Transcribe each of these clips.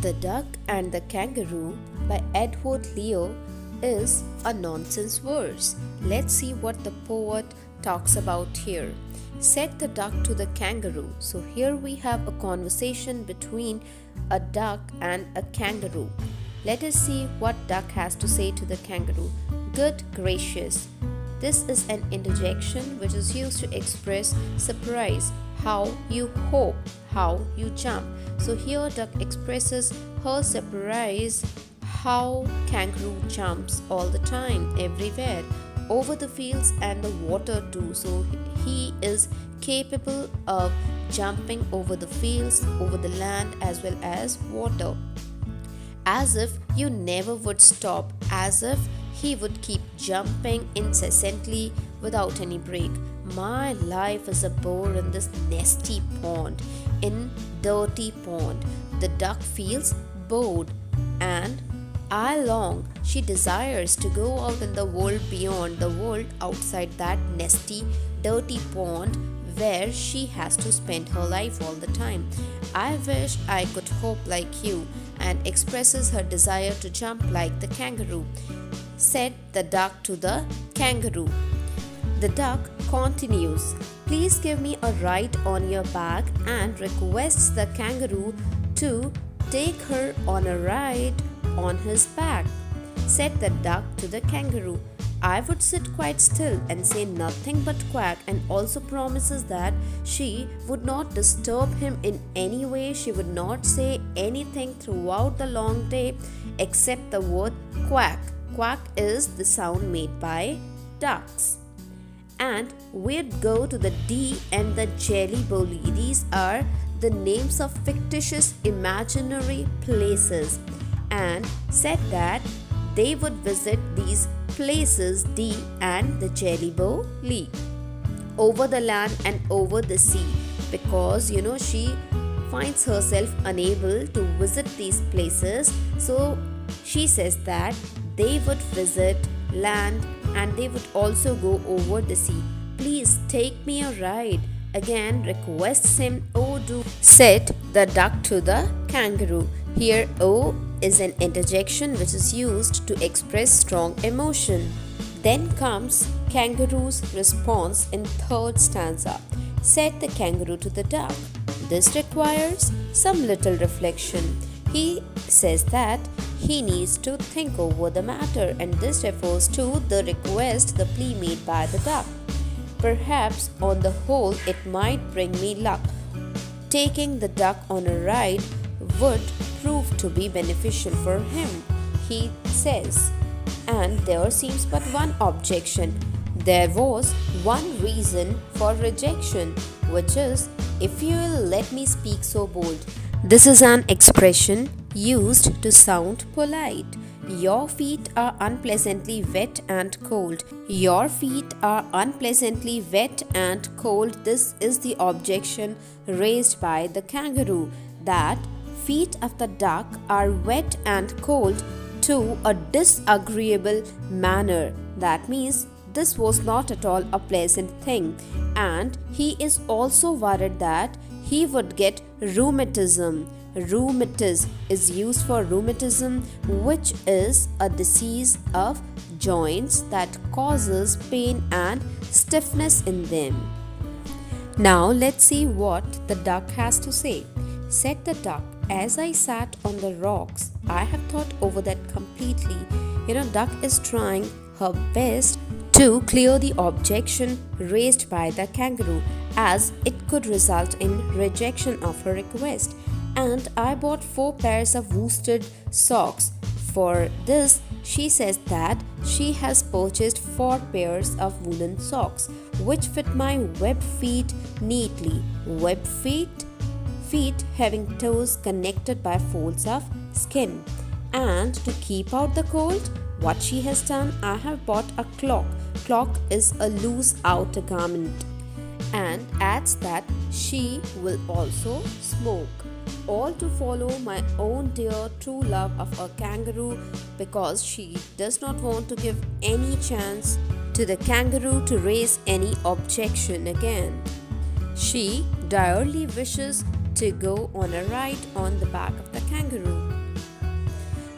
The Duck and the Kangaroo by Edward Leo is a nonsense verse. Let's see what the poet talks about here. Said the duck to the kangaroo. So here we have a conversation between a duck and a kangaroo. Let us see what duck has to say to the kangaroo. Good gracious. This is an interjection which is used to express surprise, how you hope, how you jump. So here duck expresses her surprise how kangaroo jumps all the time, everywhere, over the fields and the water too. So he is capable of jumping over the fields, over the land as well as water. As if you never would stop, as if he would keep jumping incessantly without any break. My life is a bore in this nasty pond, in dirty pond. The duck feels bored and I long, she desires to go out in the world beyond, the world outside that nasty, dirty pond where she has to spend her life all the time. I wish I could hope like you, and expresses her desire to jump like the kangaroo. Said the duck to the kangaroo. The duck continues, please give me a ride on your back, and requests the kangaroo to take her on a ride on his back. Said the duck to the kangaroo, I would sit quite still and say nothing but quack, and also promises that she would not disturb him in any way. She would not say anything throughout the long day except the word quack. Quack is the sound made by ducks. And we'd go to the D and the Jelly Belly. These are the names of fictitious imaginary places, and said that they would visit these places D and the Jelly Belly over the land and over the sea, because she finds herself unable to visit these places. So she says that they would visit land and they would also go over the sea. Please take me a ride. Again requests him, oh do. Said the duck to the kangaroo. Here oh is an interjection which is used to express strong emotion. Then comes kangaroo's response in third stanza. Said the kangaroo to the duck. This requires some little reflection. He says that he needs to think over the matter, and this refers to the request, the plea made by the duck. Perhaps on the whole it might bring me luck. Taking the duck on a ride would prove to be beneficial for him, he says. And there seems but one objection. There was one reason for rejection, which is, if you will let me speak so bold. This is an expression used to sound polite. Your feet are unpleasantly wet and cold. Your feet are unpleasantly wet and cold. This is the objection raised by the kangaroo, that feet of the duck are wet and cold to a disagreeable manner. That means this was not at all a pleasant thing, and he is also worried that he would get rheumatism. Rheumatism is used for rheumatism, which is a disease of joints that causes pain and stiffness in them. Now let's see what the duck has to say. Said the duck, as I sat on the rocks, I have thought over that completely. Duck is trying her best to clear the objection raised by the kangaroo, as it could result in rejection of her request. And I bought 4 pairs of worsted socks. For this, she says that she has purchased 4 pairs of woolen socks, which fit my webbed feet neatly. Webbed feet having toes connected by folds of skin. And to keep out the cold, what she has done, I have bought a cloak. Cloak is a loose outer garment. And adds that she will also smoke. All to follow my own dear true love of a kangaroo, because she does not want to give any chance to the kangaroo to raise any objection again. She direly wishes to go on a ride on the back of the kangaroo.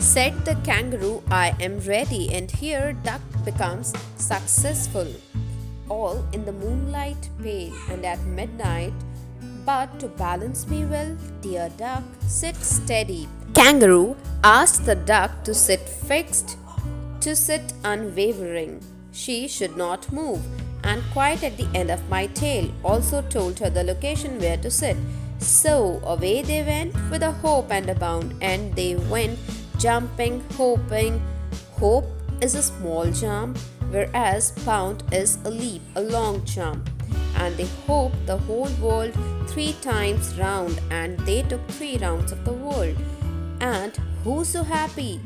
Said the kangaroo, I am ready, and here duck becomes successful. All in the moonlight pale and at midnight. But to balance me well, dear duck, sit steady. Kangaroo asked the duck to sit fixed, to sit unwavering. She should not move, and quite at the end of my tail also told her the location where to sit. So away they went with a hope and a bound, and they went jumping, hoping. Hope is a small jump, whereas bound is a leap, a long jump. And they hoped the whole world 3 times round, and they took 3 rounds of the world. And who so happy?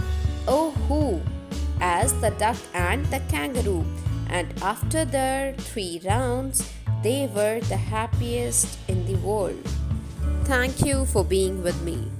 Oh, who? As the duck and the kangaroo. And after their 3 rounds, they were the happiest in the world. Thank you for being with me.